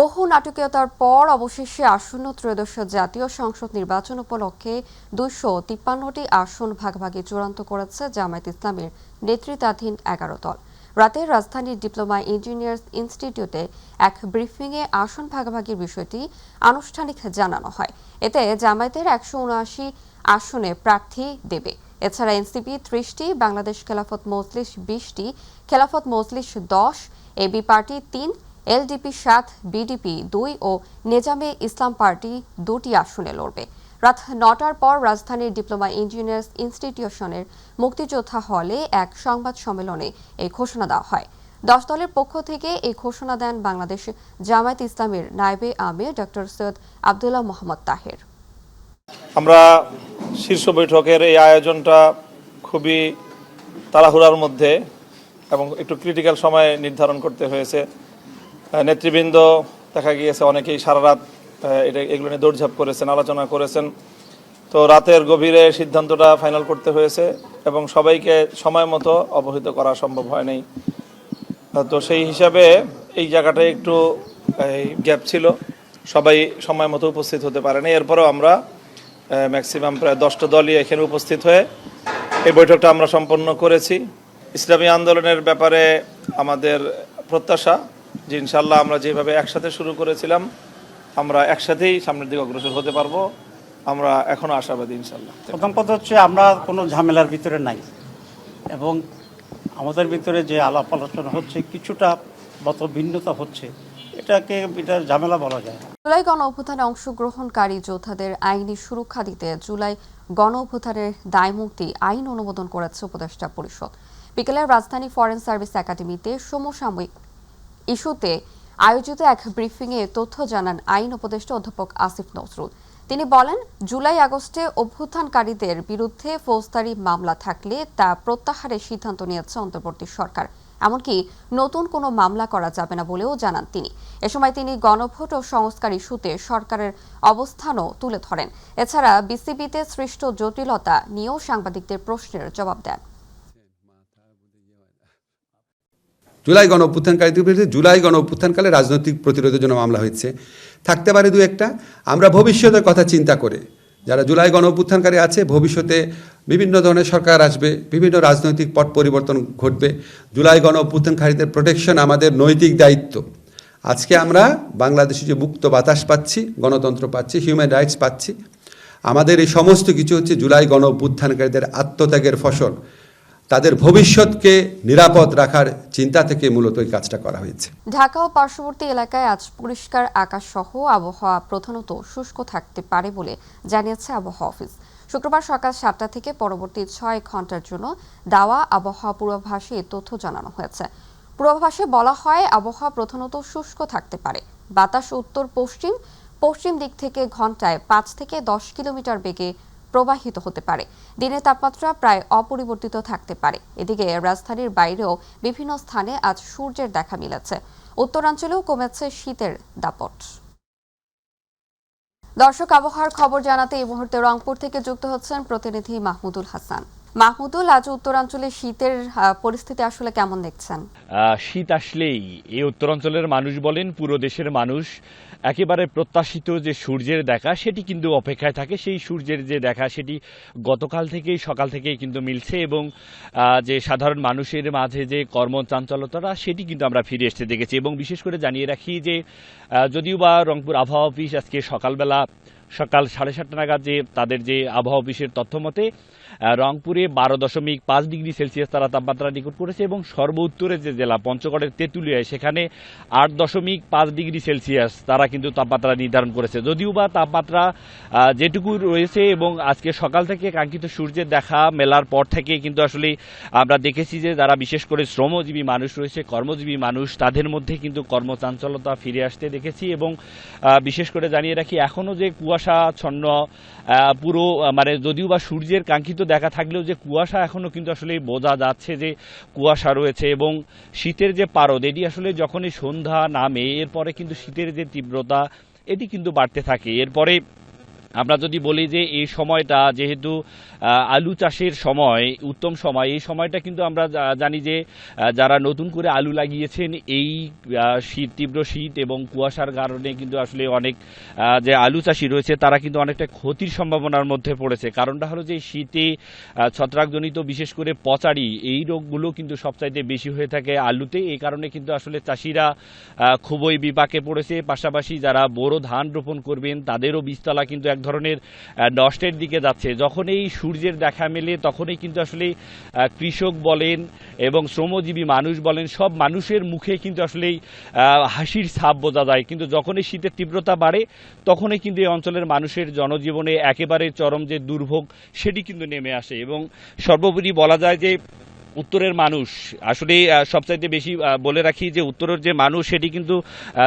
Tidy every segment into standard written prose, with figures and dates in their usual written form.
বহু নাটকীয়তার পর অবশেষে আসন্ন ত্রয়োদশ জাতীয় সংসদ নির্বাচন উপলক্ষে 253টি আসন ভাগাভাগি চূড়ান্ত করেছে জামায়াত ইসলামের নেতৃত্বাধীন 11 দল। রাতে রাজধানীর ডিপ্লোমা ইঞ্জিনিয়ার্স ইনস্টিটিউটে এক ব্রিফিংয়ে আসন ভাগাভাগির বিষয়টি আনুষ্ঠানিক জানানো হয়। এতে জামায়াতের 179 আসনে প্রার্থী দেবে। এছাড়া NCP 30টি, Bangladesh Khelafat Majlis 20টি, Khelafat Majlis 10, AB party 3, LDP 7, BDP 2 ও নেজামে ইসলাম পার্টি 2টি আসনে লড়বে। রাত 9টার পর রাজধানীর ডিপ্লোমা ইঞ্জিনিয়ার্স ইনস্টিটিউশনের মুক্তিযোদ্ধা হলে এক সংবাদ সম্মেলনে এই ঘোষণা দেওয়া হয়। 10 দলের পক্ষ থেকে এই ঘোষণা দেন বাংলাদেশ জামায়াত ইসলামের নায়েবে আমির ডক্টর সৈয়দ আব্দুল্লাহ মোহাম্মদ তাহের। আমরা শীর্ষ বৈঠকের এই আয়োজনটা খুবই তাড়াহুড়ার মধ্যে এবং একটু ক্রিটিক্যাল সময় নির্ধারণ করতে হয়েছে। নেতৃবৃন্দ দেখা গিয়েছে অনেকেই সারা রাত এগুলো নিয়ে দৌড়ঝাঁপ করেছেন, আলোচনা করেছেন। তো রাতের গভীরে সিদ্ধান্তটা ফাইনাল করতে হয়েছে এবং সবাইকে সময় মতো অবহিত করা সম্ভব হয়নি। তো সেই হিসাবে এই জায়গাটায় একটু গ্যাপ ছিল, সবাই সময় মতো উপস্থিত হতে পারেনি। এরপরেও আমরা ম্যাক্সিমাম প্রায় 10টা দলই এখানে উপস্থিত হয়ে এই বৈঠকটা আমরা সম্পন্ন করেছি। ইসলামী আন্দোলনের ব্যাপারে আমাদের প্রত্যাশা যে ইনশাল্লাহ আমরা যেভাবে একসাথে শুরু করেছিলাম আমরা একসাথেই সামনের দিকে অগ্রসর হতে পারবো। আমরা এখনও আশাবাদী ইনশাল্লাহ। প্রথম কথা হচ্ছে আমরা কোনো ঝামেলার ভিতরে নাই এবং আমাদের ভিতরে যে আলাপ আলোচনা হচ্ছে কিছুটা মত ভিন্নতা হচ্ছে, এটা ঝামেলা বলা যায় না। জুলাই গণ অভ্যুত্থানে অংশগ্রহণকারী যোদ্ধাদের আইনি সুরক্ষা দিতে জুলাই গণ অভ্যুত্থানের দায়মুক্তি আইন অনুমোদন করেছে উপদেষ্টা পরিষদ। বিকেলে রাজধানী ফরেন সার্ভিস একাডেমিতে সমসাময়িক ইস্যুতে আয়োজিত এক ব্রিফিংয়ে তথ্য জানান আইন উপদেষ্টা অধ্যাপক আসিফ নজরুল। তিনি বলেন, জুলাই আগস্টে অভ্যুত্থানকারীদের বিরুদ্ধে ফৌজদারি মামলা থাকলে তা প্রত্যাহারের সিদ্ধান্ত নিয়েছে অন্তর্বর্তী সরকার। এমনকি নতুন কোনো মামলা করা যাবে না বলেও জানান তিনি। এ সময় তিনি গণভোট ও সংস্কার ইস্যুতে সরকারের অবস্থানও তুলে ধরেন। এছাড়া বিসিবিতে সৃষ্ট জটিলতা নিয়েও সাংবাদিকদের প্রশ্নের জবাব দেন। জুলাই গণ অভ্যুত্থানকারীদের বিরুদ্ধে জুলাই গণ অভ্যুত্থানকালে রাজনৈতিক প্রতিরোধের জন্য মামলা হয়েছে, থাকতে পারে দু একটা। আমরা ভবিষ্যতের কথা চিন্তা করে যারা জুলাই গণ অভ্যুত্থানকারী আছে, ভবিষ্যতে বিভিন্ন ধরনের সরকার আসবে, বিভিন্ন রাজনৈতিক পট পরিবর্তন ঘটবে। জুলাই গণ অভ্যুত্থানকারীদের প্রোটেকশন আমাদের নৈতিক দায়িত্ব। আজকে আমরা বাংলাদেশে যে মুক্ত বাতাস পাচ্ছি, গণতন্ত্র পাচ্ছি, হিউম্যান রাইটস পাচ্ছি, আমাদের এই সমস্ত কিছু হচ্ছে জুলাই গণ অভ্যুত্থানকারীদের আত্মত্যাগের ফসল। তাদের ভবিষ্যৎকে নিরাপদ রাখার চিন্তা থেকে মূলত এই কাজটা করা হয়েছে। ঢাকা ও পার্শ্ববর্তী এলাকায় আজ পরিষ্কার আকাশ সহ আবহাওয়া প্রধানত শুষ্ক থাকতে পারে বলে জানিয়েছে আবহাওয়া অফিস। শুক্রবার সকাল 7টা থেকে পরবর্তী 6 ঘন্টার জন্য দেওয়া আবহাওয়া পূর্বাভাসে তথ্য জানানো হয়েছে। পূর্বাভাসে বলা হয়, আবহাওয়া প্রধানত শুষ্ক থাকতে পারে। বাতাস উত্তর পশ্চিম দিক থেকে ঘন্টায় 5 থেকে 10 কিলোমিটার বেগে প্রবাহিত হতে পারে। দিনের তাপমাত্রা প্রায় অপরিবর্তিত থাকতে পারে। এদিকে রাজধানীর বাইরেও বিভিন্ন স্থানে আজ সূর্যের দেখা মিলেছে। উত্তরাঞ্চলেও কমেছে শীতের দাপট। দর্শক, আবহাওয়ার খবর জানাতে এই মুহূর্তে রংপুর থেকে যুক্ত হচ্ছেন প্রতিনিধি মাহমুদুল হাসান। মাহমুদুল, আজ উত্তরাঞ্চলে শীতের পরিস্থিতি আসলে কেমন দেখছেন? শীত আসলেই এই উত্তরাঞ্চলের মানুষ বলেন, পুরো দেশের মানুষ একেবারে প্রত্যাশিত যে সূর্যের দেখা সেটি কিন্তু অপেক্ষায় থাকে। সেই সূর্যের যে দেখা সেটি গতকাল থেকেই সকাল থেকেই কিন্তু মিলছে এবং যে সাধারণ মানুষের মাঝে যে কর্মচাঞ্চলতাটা সেটি কিন্তু আমরা ফিরে আসতে দেখেছি। এবং বিশেষ করে জানিয়ে রাখি যে যদিও বা রংপুর আবহাওয়া অফিস আজকে সকাল 7:30 নাগাদ যে তাদের যে আবহাওয়া অফিসের তথ্য মতে রংপুরে 12.5 ডিগ্রি সেলসিয়াস তারা তাপমাত্রা রেকর্ড করেছে এবং সর্বোত্তরের যে জেলা পঞ্চগড়ের তেঁতুলিয়ায় সেখানে 8.5 ডিগ্রি সেলসিয়াস তারা কিন্তু তাপমাত্রা নির্ধারণ করেছে। যদিও বা তাপমাত্রা যেটুকু রয়েছে এবং আজকে সকাল থেকে কাঙ্ক্ষিত সূর্যের দেখা মেলার পর থেকে কিন্তু আসলে আমরা দেখেছি যে যারা বিশেষ করে শ্রমজীবী মানুষ রয়েছে, কর্মজীবী মানুষ, তাদের মধ্যে কিন্তু কর্মচাঞ্চলতা ফিরে আসতে দেখেছি। এবং বিশেষ করে জানিয়ে রাখি, এখনও যে কুয়াশাচ্ছন্ন পুরো যদিও বা সূর্যের কাঙ্ক্ষিত দেখা থাকলেও যে কুয়াশা এখনও কিন্তু আসলে বোঝা যাচ্ছে যে কুয়াশা রয়েছে। এবং শীতের যে পারদ এটি আসলে যখনই সন্ধ্যা নামে এরপরে কিন্তু শীতের যে তীব্রতা এটি কিন্তু বাড়তে থাকে। এরপরে আমরা যদি বলি যে এই সময়টা যেহেতু আলু চাষের সময়, উত্তম সময়, এই সময়টা কিন্তু আমরা জানি যে যারা নতুন করে আলু লাগিয়েছেন এই শীত, তীব্র শীত এবং কুয়াশার কারণে কিন্তু আসলে অনেক যে আলু চাষি রয়েছে তারা কিন্তু অনেকটা ক্ষতির সম্ভাবনার মধ্যে পড়েছে। কারণটা হলো যে শীতে ছত্রাকজনিত বিশেষ করে পচাড়ি এই রোগগুলো কিন্তু সবচাইতে বেশি হয়ে থাকে আলুতে। এই কারণে কিন্তু আসলে চাষিরা খুবই বিপাকে পড়েছে। পাশাপাশি যারা বোরো ধান রোপণ করবেন তাদেরও বীজতলা কিন্তু এক ধরনের নষ্টের দিকে যাচ্ছে। যখন এই সূর্যের দেখা মেলে তখনই কিন্তু আসলে কৃষক বলেন এবং শ্রমজীবী মানুষ বলেন সব মানুষের মুখে কিন্তু আসলে হাসির ছাপ বোঝা যায়। কিন্তু যখনই শীতের তীব্রতা বাড়ে তখনই কিন্তু এই অঞ্চলের মানুষের জনজীবনে একেবারে চরম যে দুর্ভোগ সেটি কিন্তু নেমে আসে। এবং সর্বোপরি বলা যায় যে উত্তরের মানুষ আসলে সবচাইতে বেশি বলে রাখি যে উত্তরের যে মানুষ সেটি কিন্তু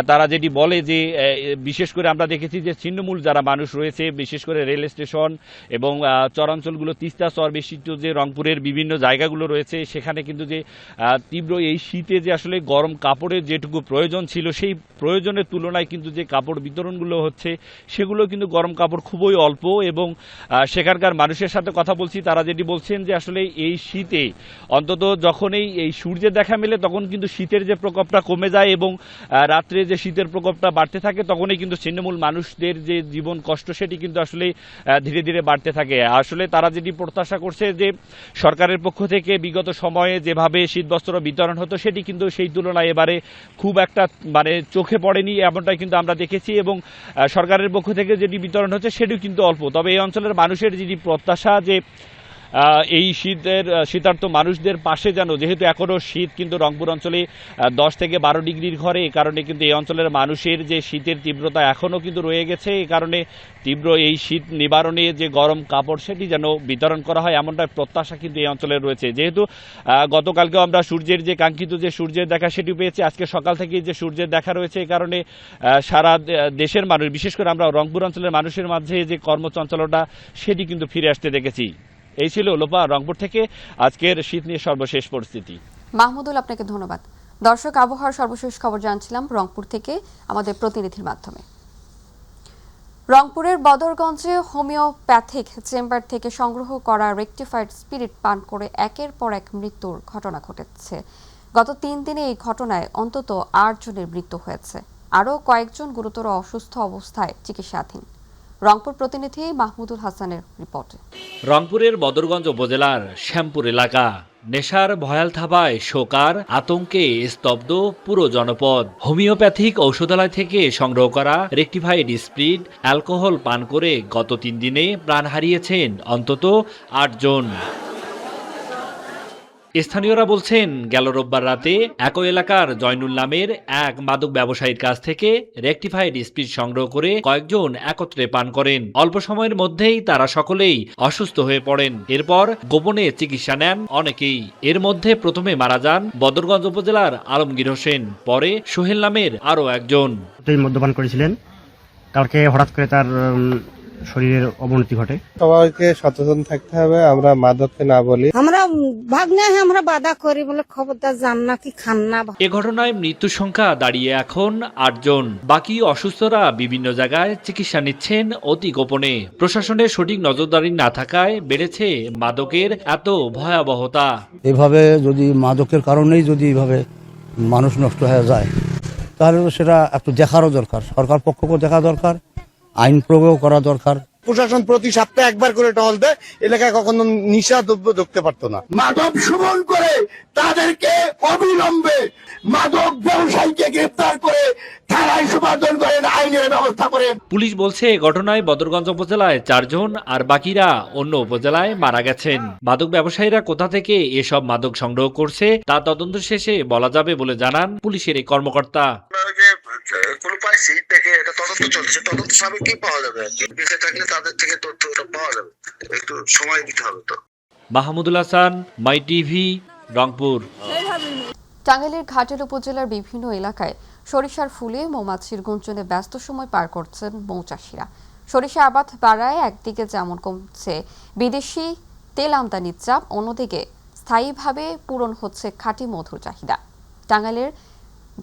তারা যেটি বলে যে বিশেষ করে আমরা দেখেছি যে ছিন্নমূল যারা মানুষ রয়েছে বিশেষ করে রেল স্টেশন এবং চরাঞ্চলগুলো তিস্তা চর বেষ্টিত যে রংপুরের বিভিন্ন জায়গাগুলো রয়েছে সেখানে কিন্তু যে তীব্র এই শীতে যে আসলে গরম কাপড়ের যেটুকু প্রয়োজন ছিল সেই প্রয়োজনের তুলনায় কিন্তু যে কাপড় বিতরণগুলো হচ্ছে সেগুলো কিন্তু গরম কাপড় খুবই অল্প। এবং সেখানকার মানুষের সাথে কথা বলছি, তারা যেটি বলছেন যে আসলে এই শীতে অন্তত যখনই এই সূর্যের দেখা মেলে তখন কিন্তু শীতের যে প্রকোপটা কমে যায় এবং রাত্রে যে শীতের প্রকোপটা বাড়তে থাকে তখনই কিন্তু ছিন্নমূল মানুষদের যে জীবন কষ্ট সেটি কিন্তু আসলে ধীরে ধীরে বাড়তে থাকে। আসলে তারা যেটি প্রত্যাশা করছে যে সরকারের পক্ষ থেকে বিগত সময়ে যেভাবে শীতবস্ত্র বিতরণ হতো সেটি কিন্তু সেই তুলনায় এবারে খুব একটা মানে চোখে পড়েনি, এমনটাই কিন্তু আমরা দেখেছি। এবং সরকারের পক্ষ থেকে যেটি বিতরণ হচ্ছে সেটিও কিন্তু অল্প। তবে এই অঞ্চলের মানুষের যেটি প্রত্যাশা যে এই শীতার্ত মানুষদের পাশে যেন, যেহেতু এখনও শীত কিন্তু রংপুর অঞ্চলে 10 থেকে 12 ডিগ্রির ঘরে, এই কারণে কিন্তু এই অঞ্চলের মানুষের যে শীতের তীব্রতা এখনও কিন্তু রয়ে গেছে। এই কারণে তীব্র এই শীত নিবারণে যে গরম কাপড় সেটি যেন বিতরণ করা হয় এমনটা প্রত্যাশা কিন্তু এই অঞ্চলে রয়েছে। যেহেতু গতকালকেও আমরা সূর্যের যে কাঙ্ক্ষিত যে সূর্যের দেখা সেটি পেয়েছি, আজকে সকাল থেকেই যে সূর্যের দেখা রয়েছে এই কারণে সারা দেশের মানুষ বিশেষ করে আমরা রংপুর অঞ্চলের মানুষের মাঝে যে কর্মচঞ্চলতা সেটি কিন্তু ফিরে আসতে দেখেছি। এই ছিল লোপা রংপুর থেকে আজকের শীত নিয়ে সর্বশেষ পরিস্থিতি। মাহমুদুল, আপনাকে ধন্যবাদ। দর্শক, আবহাওয়ার সর্বশেষ খবর জানছিলাম রংপুর থেকে আমাদের প্রতিনিধির মাধ্যমে। রংপুরের বদরগঞ্জে হোমিওপ্যাথিক চেম্বার থেকে সংগ্রহ করা রেকটিফাইড স্পিরিট পান করে একের পর এক মৃত্যুর ঘটনা ঘটেছে। গত 3 দিনে এই ঘটনায় অন্তত 8 জনের মৃত্যু হয়েছে, আরও কয়েকজন গুরুতর অসুস্থ অবস্থায় চিকিৎসাধীন। রংপুর প্রতিনিধি মাহমুদুল হাসানের রিপোর্টে। রংপুরের বদরগঞ্জ উপজেলার শ্যামপুর এলাকা নেশার ভয়াল থাবায় শোকার আতঙ্কে স্তব্ধ পুরো জনপদ। হোমিওপ্যাথিক ঔষধালয় থেকে সংগ্রহ করা রেকটিফাইড স্পিরিট অ্যালকোহল পান করে গত 3 দিনে প্রাণ হারিয়েছেন অন্তত 8 জন। স্থানীয়রা বলছেন গেল রোববার রাতে একই এলাকার জয়নুল নামের এক মাদক ব্যবসায়ীর কাছ থেকে রেকটিফাইড স্পিরিট সংগ্রহ করে কয়েকজন একত্রে পান করেন। অল্প সময়ের মধ্যেই তারা সকলেই অসুস্থ হয়ে পড়েন। এরপর গোপনে চিকিৎসা নেন অনেকেই। এর মধ্যে প্রথমে মারা যান বদরগঞ্জ উপজেলার আলমগীর হোসেন, পরে সোহেল নামের আরও একজন। মদ্যপান করেছিলেন, কালকে হঠাৎ করে তার শরীরের অবনতি ঘটে। সবাইকে সচেতন থাকতে হবে, আমরা মাদককে না বলি। আমরা ভাগ্নে আমরা বাধা করি বলে খবরদার যান না কি খান না। এ ঘটনায় মৃত্যু সংখ্যা দাঁড়িয়ে এখন 8 জন। বাকি অসুস্থরা বিভিন্ন জায়গায় চিকিৎসা নিচ্ছেন অতি গোপনে। প্রশাসনের সঠিক নজরদারি না থাকায় বেড়েছে মাদকের এত ভয়াবহতা। এভাবে যদি মাদকের কারণেই যদি এভাবে মানুষ নষ্ট হয়ে যায় তাহলে সেটা একটু দেখারও দরকার, সরকার পক্ষকেও দেখা দরকার, আইন প্রয়োগ করা দরকার। প্রশাসন প্রতি সপ্তাহে একবার করে টহল দেয়, এলাকায় কখনো নিশা দ্রব্য ঢুকতে পারতো না। মাদক সেবন করে তাদেরকে অবিলম্বে মাদক ব্যবসায়ীকে গ্রেফতার করে থানায় সোপর্দ করেন, আইনের ব্যবস্থা করেন। পুলিশ বলছে ঘটনায় বদরগঞ্জ উপজেলায় 4 জন আর বাকিরা অন্য উপজেলায় মারা গেছেন। মাদক ব্যবসায়ীরা কোথা থেকে এসব মাদক সংগ্রহ করছে তা তদন্ত শেষে বলা যাবে বলে জানান পুলিশের এই কর্মকর্তা। পাইছি দেখে এটা তদন্ত চলছে, তদন্ত সাপেক্ষে পাওয়া যাবে। বেঁচে থাকলে তাদের থেকে তথ্যটা পাওয়া যাবে, একটু সময় দিতে হবে। তো মাহমুদুল হাসান, মাই টিভি, রংপুর। টাঙ্গাইলের ঘাটের উপজেলার বিভিন্ন এলাকায় সরিষার ফুলে মৌমাছির গুঞ্জনে ব্যস্ত সময় পার করছেন মৌচাষীরা। সরিষা আবাদ বাড়ায় একদিকে যেমন কমছে বিদেশি তেল আমদানির চাপ, অন্যদিকে স্থায়ীভাবে পূরণ হচ্ছে খাঁটি মধুর চাহিদা। টাঙ্গাইলের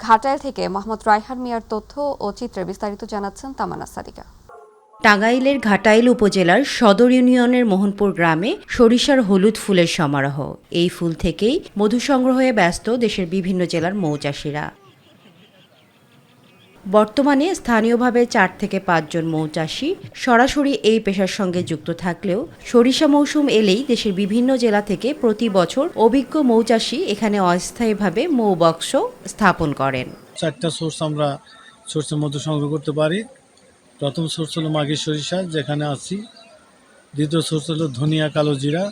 ঘাটাইল থেকে মোহাম্মদ রায়হান মিয়ার তথ্য ও চিত্রে বিস্তারিত জানাচ্ছেন তামান্না সাদিকা। টাঙ্গাইলের ঘাটাইল উপজেলার সদর ইউনিয়নের মোহনপুর গ্রামে সরিষার হলুদ ফুলের সমারোহ। এই ফুল থেকেই মধু সংগ্রহে ব্যস্ত দেশের বিভিন্ন জেলার মৌচাষীরা। বর্তমানে স্থানীয়ভাবে 4 থেকে 5 জন মৌচাষী সরাসরি এই পেশার সঙ্গে যুক্ত থাকলেও সরিষা মৌসুম এলেই দেশের বিভিন্ন জেলা থেকে প্রতি বছর অভিজ্ঞ মৌচাষী এখানে অস্থায়ীভাবে মৌবক্স স্থাপন করেন। 4টা সোর্স আমরা সরষে মধু সংগ্রহ করতে পারি। প্রথম সোর্স হলো মাঘী সরিষা, যেখানে আছি। দ্বিতীয় সোর্স হলো ধনিয়া কালো জিরা।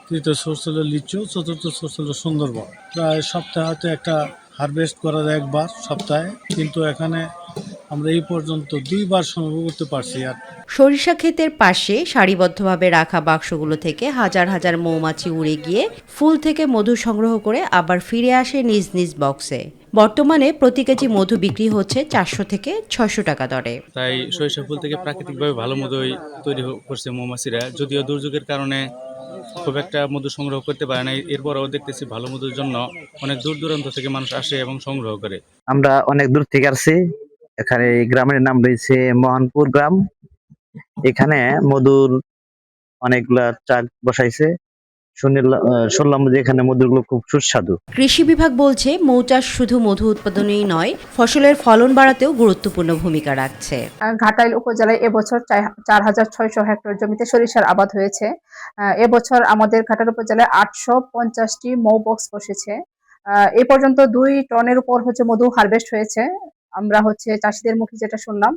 তৃতীয় সোর্স হলো লিচু। চতুর্থ সোর্স হলো সুন্দরবন। প্রায় সপ্তাহে হয়তো একটা হারভেস্ট করা যায় একবার সপ্তাহে, কিন্তু এখানে আমরা এই পর্যন্ত 2বার সংগ্রহ করতে পারছি। আর সরিষা ক্ষেতের পাশে সারিবদ্ধভাবে রাখা বাক্সগুলো থেকে হাজার হাজার মৌমাছি উড়ে গিয়ে ফুল থেকে মধু সংগ্রহ করে আবার ফিরে আসে নিজ নিজ বক্সে। বর্তমানে প্রতি কেজি মধু বিক্রি হচ্ছে 400 থেকে 600 টাকা দরে। তাই সরিষা ফুল থেকে প্রাকৃতিকভাবে ভালো মধুই তৈরি করছে মৌমাছিরা। যদিও দুর্যোগের কারণে খুব একটা মধু সংগ্রহ করতে পারে না, এরপরেও দেখতেছি ভালো মধুর জন্য অনেক দূর দূরান্ত থেকে মানুষ আসে এবং সংগ্রহ করে। আমরা অনেক দূর থেকে আসছি। এখানে এই গ্রামের নাম রয়েছে মোহনপুর গ্রাম। এখানে মধুর অনেকগুলা চাক বসাইছে। শুনলাম যে এখানে মধুগুলো খুব সুস্বাদু। কৃষি বিভাগ বলছে মৌচাষ শুধু মধু উৎপাদনেই নয়, ফসলের ফলন বাড়াতেও গুরুত্বপূর্ণ ভূমিকা রাখছে। ঘাটাইল উপজেলায় এবছর 4600 হেক্টর জমিতে সরিষার আবাদ হয়েছে। এবছর আমাদের ঘাটাইল উপজেলায় 850টি মৌ বক্স বসেছে। এ পর্যন্ত 2 টনের উপর মধু হারভেস্ট হয়েছে। আমরা চাষিদের মুখে যেটা শুনলাম,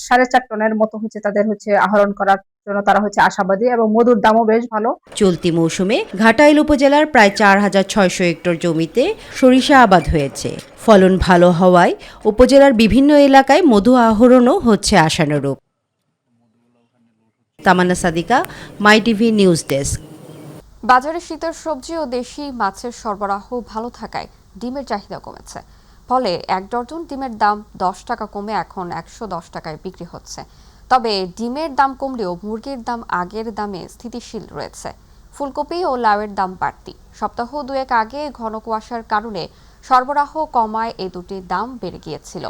4.5 টনের মতো তাদের আহরণ করার জন্য তারা আশাবাদী, এবং মধুর দামও বেশ ভালো। চলতি মৌসুমে ঘাটাইল উপজেলার প্রায় 4600 হেক্টর জমিতে সরিষা আবাদ হয়েছে। ফলন ভালো হওয়ায় উপজেলার বিভিন্ন এলাকায় মধু আহরণও হচ্ছে আশানুরূপ। তামান্না সাদিকা, মাই টিভি নিউজ ডেস্ক। বাজারে শীতের সবজি ও দেশি মাছের সরবরাহ ভালো থাকায় ডিমের চাহিদা কমেছে। ফলে 1 ডজন ডিমের দাম 10 টাকা কমে এখন 110 টাকায় বিক্রি হচ্ছে। তবে ডিমের দাম কমলেও মুরগির দাম আগের দামে স্থিতিশীল রয়েছে। ফুলকপি ও লাউয়ের দাম বাড়তি। সপ্তাহ 2 আগে ঘন কুয়াশার কারণে সরবরাহ কমায় এই দুটির দাম বেড়ে গিয়েছিল।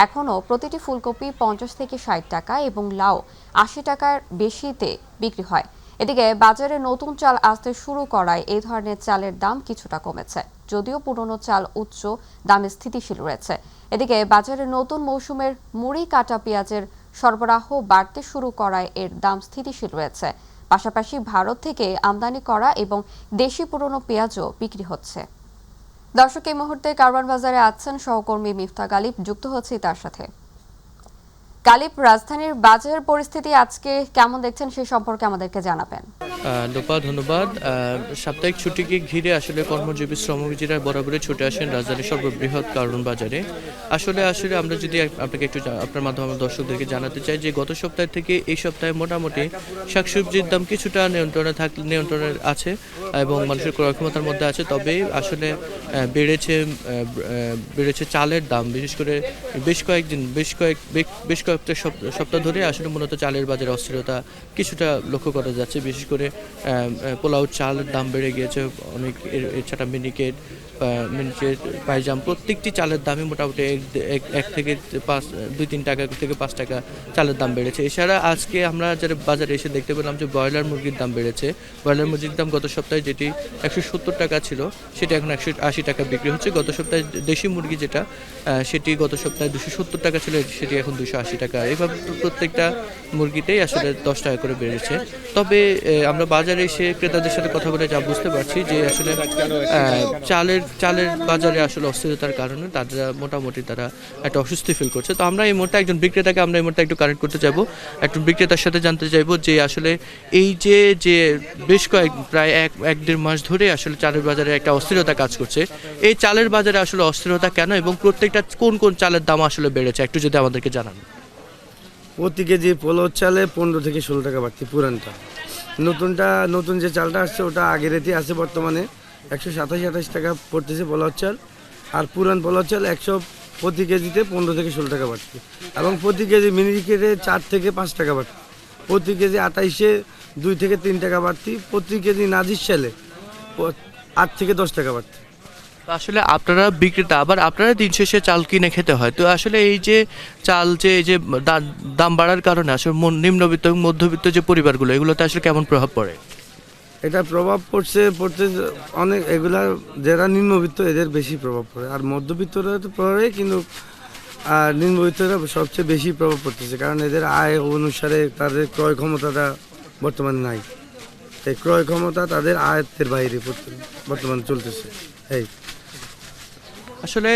এখনও প্রতিটি ফুলকপি 50 থেকে 60 টাকা এবং লাউ 80 টাকার বেশিতে বিক্রি হয়। এদিকে বাজারে নতুন চাল আসতে শুরু করায় এই ধরনের চালের দাম কিছুটা কমেছে, যদিও পুরনো চাল উচ্চ দামে স্থিতিশীল রয়েছে। এদিকে বাজারে নতুন মৌসুমের মুড়ি কাটা পেঁয়াজের সরবরাহ বাড়তে শুরু করায় এর দাম স্থিতিশীল রয়েছে। পাশাপাশি ভারত থেকে আমদানি করা এবং দেশি পুরনো পেঁয়াজও বিক্রি হচ্ছে। দর্শক, এই মুহূর্তে কারওয়ান বাজারে আছেন সহকর্মী মিফতা গালিব, যুক্ত হচ্ছে তার সাথে। গালিব, রাজধানীর বাজার পরিস্থিতি আজকে কেমন দেখছেন সে সম্পর্কে আমাদেরকে জানাবেন। ধন্যবাদ। সাপ্তাহিক ছুটিকে ঘিরে আসলে কর্মজীবী শ্রমজীবীরা বরাবরই ছুটে আসেন রাজধানীর সর্ববৃহৎ কারওয়ান বাজারে। আসলে আমরা যদি আপনাকে একটু আপনার মাধ্যমে দর্শকদেরকে জানাতে চাই যে গত সপ্তাহ থেকে এই সপ্তাহে মোটামুটি শাকসবজির দাম কিছুটা নিয়ন্ত্রণে আছে এবং মানুষের ক্রয় ক্ষমতার মধ্যে আছে। তবে আসলে বেড়েছে চালের দাম, বিশেষ করে বেশ কয়েকটা সপ্তাহ ধরে আসলে মূলত চালের বাজারে অস্থিরতা কিছুটা লক্ষ্য করা যাচ্ছে। বিশেষ করে পোলাও চালের দাম বেড়ে গিয়েছে অনেক। এছাড়া মিনিকেট, পাইজাম প্রত্যেকটি চালের দামই মোটামুটি 1 থেকে 2-3 টাকা থেকে 5 টাকা চালের দাম বেড়েছে। এছাড়া আজকে আমরা যারা বাজারে এসে দেখতে পেলাম যে ব্রয়লার মুরগির দাম বেড়েছে। ব্রয়লার মুরগির দাম গত সপ্তাহে যেটি 170 টাকা ছিল সেটা এখন 180 টাকা বিক্রি হচ্ছে। গত সপ্তাহে দেশি মুরগি যেটা সেটি গত সপ্তাহে 270 টাকা ছিল, সেটি এখন 280 টাকা। এইভাবে প্রত্যেকটা মুরগিতেই আসলে 10 টাকা করে বেড়েছে। তবে আমরা বাজারে এসে ক্রেতাদের সাথে কথা বলে যা বুঝতে পারছি যে আসলে চালের বাজারে আসলে অস্থিরতার কারণে তারা একটা অস্বস্তি ফিল করছে। তো আমরা এই মুহূর্তে একজন বিক্রেতাকে একটু কানেক্ট করতে চাইবো, একজন বিক্রেতার সাথে জানতে চাইবো যে আসলে এই যে বেশ প্রায় 1-1.5 মাস ধরে আসলে চালের বাজারে একটা অস্থিরতা কাজ করছে। এই চালের বাজারে আসলে অস্থিরতা কেন এবং প্রত্যেকটা কোন চালের দাম আসলে বেড়েছে একটু যদি আমাদেরকে জানান। প্রতি কেজি পোলাও চালে 15 থেকে 16 টাকা বাড়তি। পুরানটা নতুন যে চালটা আসছে ওটা আগের রেটে আছে, বর্তমানে 127-28 টাকা পড়তেছে পোলাও চাল। আর পুরান পোলাও চাল প্রতি কেজিতে 15 থেকে 16 টাকা বাড়তি, এবং প্রতি কেজি মিনিকেটে 4 থেকে 5 টাকা বাড়তি। প্রতি কেজি 28-এ 2 থেকে 3 টাকা বাড়তি। প্রতি কেজি নাজির চালে 8 থেকে 10 টাকা বাড়তি। তো আসলে আপনারা বিক্রেতা, আবার আপনারা দিন শেষে চাল কিনে খেতে হয়, তো আসলে এই যে চাল যে এই যে দাম বাড়ার কারণে আসলে নিম্নবিত্ত এবং মধ্যবিত্ত যে পরিবারগুলো, এগুলোতে আসলে কেমন প্রভাব পড়ে? এটা প্রভাব পড়ছে অনেক, এগুলা যারা নিম্নবিত্ত এদের বেশি প্রভাব পড়ে, আর মধ্যবিত্তরা তো পড়ে, কিন্তু আর নিম্নবিত্তরা সবচেয়ে বেশি প্রভাব পড়তেছে, কারণ এদের আয় অনুসারে তাদের ক্রয় ক্ষমতাটা বর্তমানে নাই। এই ক্রয় ক্ষমতা তাদের আয়ত্তের বাইরে বর্তমানে চলতেছে। এই আসলে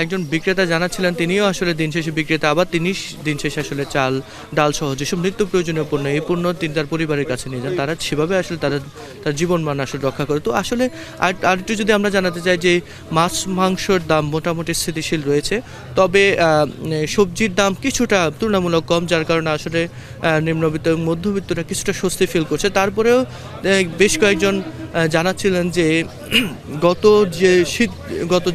একজন বিক্রেতা জানাচ্ছিলেন, তিনিও আসলে দিন শেষে বিক্রেতা, আবার তিনি দিন শেষে আসলে চাল ডাল সহ যেসব নিত্য প্রয়োজনীয় পণ্য, এই পণ্য তিনি তার পরিবারের কাছে নিয়ে যান, তারা সেভাবে আসলে তার জীবনমান আসলে রক্ষা করে। তো আসলে আর একটু যদি আমরা জানাতে চাই যে মাছ মাংসর দাম মোটামুটি স্থিতিশীল রয়েছে, তবে সবজির দাম কিছুটা তুলনামূলক কম, যার কারণে আসলে নিম্নবিত্ত এবং মধ্যবিত্তরা কিছুটা স্বস্তি ফিল করছে। তারপরেও বেশ কয়েকজন জানাচ্ছিলেন যে গত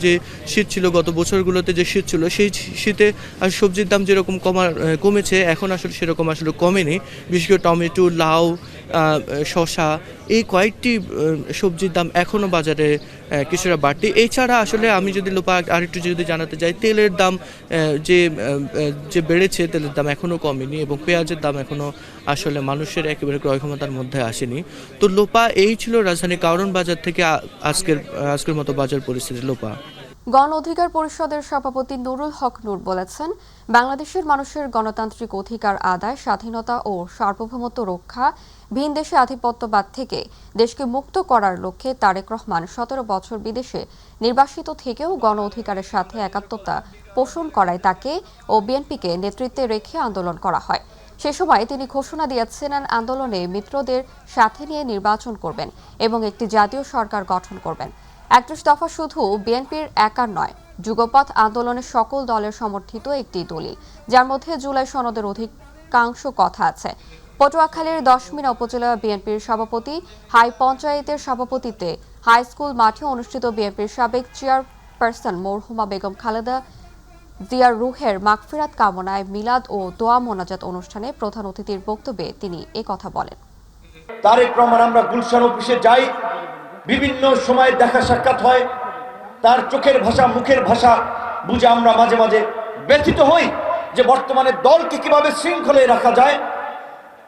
যে শীত ছিল, গত বছরগুলোতে যে শীত ছিল, সেই শীতে আর সবজির দাম যেরকম কমেছে, এখন আসলে সেরকম আসলে কমেনি। বিশেষ করে টমেটো, লাউ, শসা, এই কয়েকটি সবজির দাম এখনও বাজারে কিছুটা বাড়তি। এছাড়া আসলে আমি যদি লোপা আরেকটু যদি জানাতে চাই, তেলের দাম যে বেড়েছে, তেলের দাম এখনও কমেনি, এবং পেঁয়াজের দাম এখনও আসলে মানুষের একেবারে ক্রয় ক্ষমতার মধ্যে আসেনি। তো লোপা, এই ছিল রাজধানী কারওয়ান বাজার থেকে আজকের মতো বাজার পরিস্থিতি। লোপা। গণ অধিকার পরিষদের সভাপতি নুরুল হক নূর বলেছেন, বাংলাদেশের মানুষের গণতান্ত্রিক অধিকার আদায়, স্বাধীনতা ও সার্বভৌমত্ব রক্ষা, ভিন দেশে আধিপত্যবাদ থেকে দেশকে মুক্ত করার লক্ষ্যে তারেক রহমান 17 বছর বিদেশে নির্বাসিত থেকেও গণ অধিকারের সাথে একাত্মতা পোষণ করায় তাকে ও বিএনপিকে নেতৃত্বে রেখে আন্দোলন করা হয়। সে সময় তিনি ঘোষণা দিয়েছিলেন, আন্দোলনে মিত্রদের সাথে নিয়ে নির্বাচন করবেন এবং একটি জাতীয় সরকার গঠন করবেন। 31 দফা শুধু বিএনপির একার নয়, যুগপৎ আন্দোলনের সকল দলের সমর্থিত একটি দলিল, যার মধ্যে জুলাই সনদের অধিকাংশ কথা আছে। পটুয়াখালীর 10 মিনা উপজেলা বিএনপির সভাপতি হাই পঞ্চায়েতের সভাপতিত্বে হাই স্কুল মাঠে অনুষ্ঠিত বিএনপির সাবেক চেয়ারপারসন মরহুমা বেগম খালেদা জিয়ার রুহের মাগফিরাত কামনায় মিলাদ ও দোয়া মোনাজাত অনুষ্ঠানে প্রধান অতিথির বক্তব্যে তিনি কথা বলেন। তারেক রহমান, আমরা গুলশান অফিসে যাই, বিভিন্ন সময় দেখা সাক্ষাৎ হয়, তার চোখের ভাষা, মুখের ভাষা বুঝে আমরা মাঝে মাঝে ব্যথিত হই যে বর্তমানে দলকে কিভাবে শৃঙ্খলে রাখা যায়,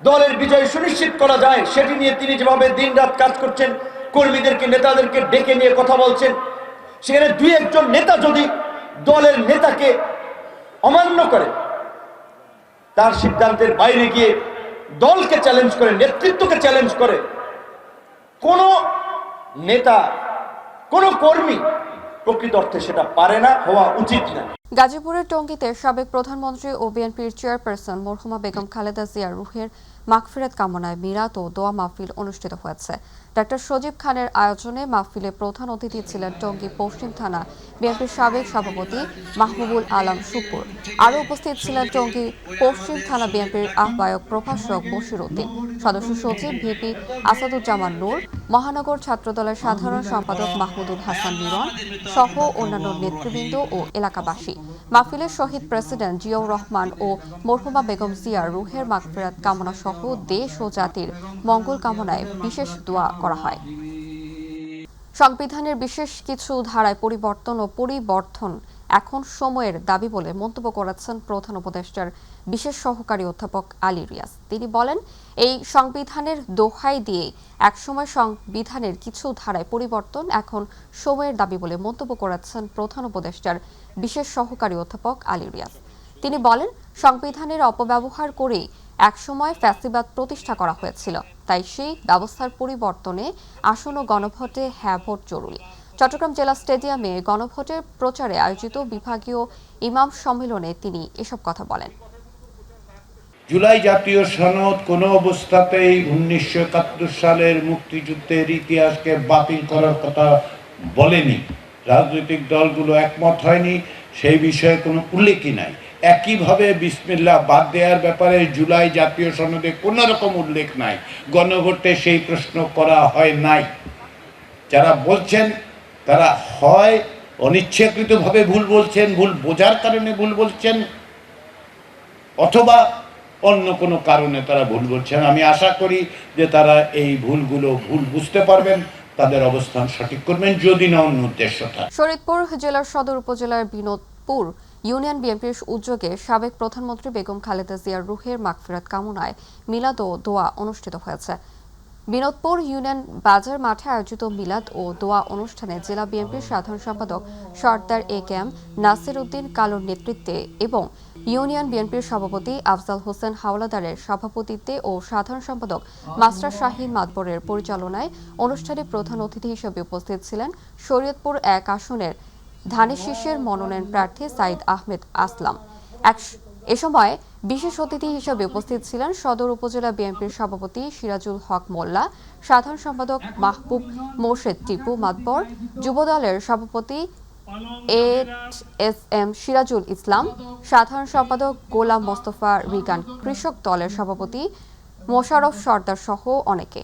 দলের বিজয় সুনিশ্চিত করা যায়, সেটি নিয়ে তিনি যেভাবে দিনরাত কাজ করছেন, কর্মীদেরকে, নেতাদেরকে ডেকে নিয়ে কথা বলছেন। সেখানে দুই একজন নেতা যদি দলের নেতাকে অমান্য করে, তার সিদ্ধান্তের বাইরে গিয়ে দলকে চ্যালেঞ্জ করে, নেতৃত্বকে চ্যালেঞ্জ করে, কোন নেতা, কোন কর্মী প্রকৃত অর্থে সেটা পারে না, হওয়া উচিত না। গাজীপুরের টঙ্গীতে সাবেক প্রধানমন্ত্রী ও বিএনপির চেয়ারপারসন মরহুমা বেগম খালেদা জিয়ার রুহের মাগফিরাত কামনায় মিলাদ ও দোয়া মাহফিল অনুষ্ঠিত হয়েছে। ডক্টর সজীব খানের আয়োজনে মাহফিলে প্রধান অতিথি ছিলেন টঙ্গী পশ্চিম থানা বিএনপির সাবেক সভাপতি মাহবুবুল আলম শুকুর। আরও উপস্থিত ছিলেন টঙ্গী পশ্চিম থানা বিএনপির আহ্বায়ক প্রভাষক বশির উদ্দিন, সদস্য সচিব ভিপি আসাদুজ্জামান নূর, মহানগর ছাত্রদলের সাধারণ সম্পাদক মাহমুদুল হাসান মিরন সহ অন্যান্য নেতৃবৃন্দ ও এলাকাবাসী। মাহফিলে শহীদ প্রেসিডেন্ট জিয়াউর রহমান ও মরহুমা বেগম জিয়ার রুহের মাগফিরাত কামনা সহ দেশ ও জাতির মঙ্গল কামনায় বিশেষ দোয়া করা হয়। সংবিধানের বিশেষ কিছু ধারায় পরিবর্তন এখন সময়ের দাবি বলে মন্তব্য করেছেন প্রধান উপদেষ্টার বিশেষ সহকারী অধ্যাপক আলী রিয়াজ। তিনি বলেন, এই সংবিধানের দোহাই দিয়ে একসময় সংবিধানের কিছু ধারায় পরিবর্তন এখন সময়ের দাবি বলে মন্তব্য করেছেন প্রধান উপদেষ্টার বিশেষ সহকারী অধ্যাপক আলী রিয়াজ। তিনি বলেন, সংবিধানের অপব্যবহার করেই একসময় ফ্যাসিবাদ প্রতিষ্ঠা করা হয়েছিল, তাই সেই ব্যবস্থার পরিবর্তনে আসন্ন গণভোটে হ্যাঁ ভোট জরুরি। চট্টগ্রাম জেলা স্টেডিয়ামে গণভোটের প্রচারে আয়োজিত বিভাগীয় ইমাম সম্মেলনে তিনি এসব কথা বলেন। জুলাই জাতীয় সনদ কোনো অবস্থাতেই 1971 সালের মুক্তিযুদ্ধের ইতিহাসকে বাতিল করার কথা বলেনি। রাজনৈতিক দলগুলো একমত হয়নি, সেই বিষয়ে কোনো উল্লেখই নাই। একইভাবে বিসমিল্লাহ বাদ দেওয়ার ব্যাপারে জুলাই জাতীয় সনদে কোনো রকম উল্লেখ নাই। গণভোটে সেই প্রশ্ন করা হয় নাই। যারা বলছেন তারা হয় অনিচ্ছাকৃতভাবে ভুল বলছেন, ভুল বোঝার কারণে ভুল বলছেন, অথবা অন্য কোনো কারণে তারা ভুল বলছেন। আমি আশা করি যে তারা এই ভুল বুঝতে পারবেন, তাদের অবস্থান সঠিক করবেন, যদি না অন্য উদ্দেশ্য থাকে। শরীয়তপুর জেলার সদর উপজেলার বিনোদপুর ইউনিয়ন বিএনপির উদ্যোগে সাবেক প্রধানমন্ত্রী বেগম খালেদা জিয়ার রুহের মাগফিরাত কামনায় মিলাদ ও দোয়া অনুষ্ঠিত হয়েছে। বিনোদপুর ইউনিয়ন বাজার মাঠে আয়োজিত মিলাদ ও দোয়া অনুষ্ঠানে জেলা বিএনপির সাধারণ সম্পাদক সর্দার এ.কে.এম. নাসির উদ্দিন কালোর নেতৃত্বে এবং ইউনিয়ন বিএনপির সভাপতি আফজাল হোসেন হাওলাদারের সভাপতিত্বে ও সাধারণ সম্পাদক মাস্টার শাহীন মাতবরের পরিচালনায় অনুষ্ঠানে প্রধান অতিথি হিসেবে উপস্থিত ছিলেন শরীয়তপুর ১ আসনের ধানের শীষের মনোনয়ন প্রার্থী সাইদ আহমেদ আসলাম। এ সময় বিশেষ অতিথি হিসেবে উপস্থিত ছিলেন সদর উপজেলা বিএনপির সভাপতি সিরাজুল হক মোল্লা, সাধারণ সম্পাদক মাহবুব মোর্শেদ টিপু মাতবর, যুবদলের সভাপতি এস.এম. সিরাজুল ইসলাম, সাধারণ সম্পাদক গোলাম মোস্তফা রিগান, কৃষক দলের সভাপতি মোশাররফ সর্দার সহ অনেকে।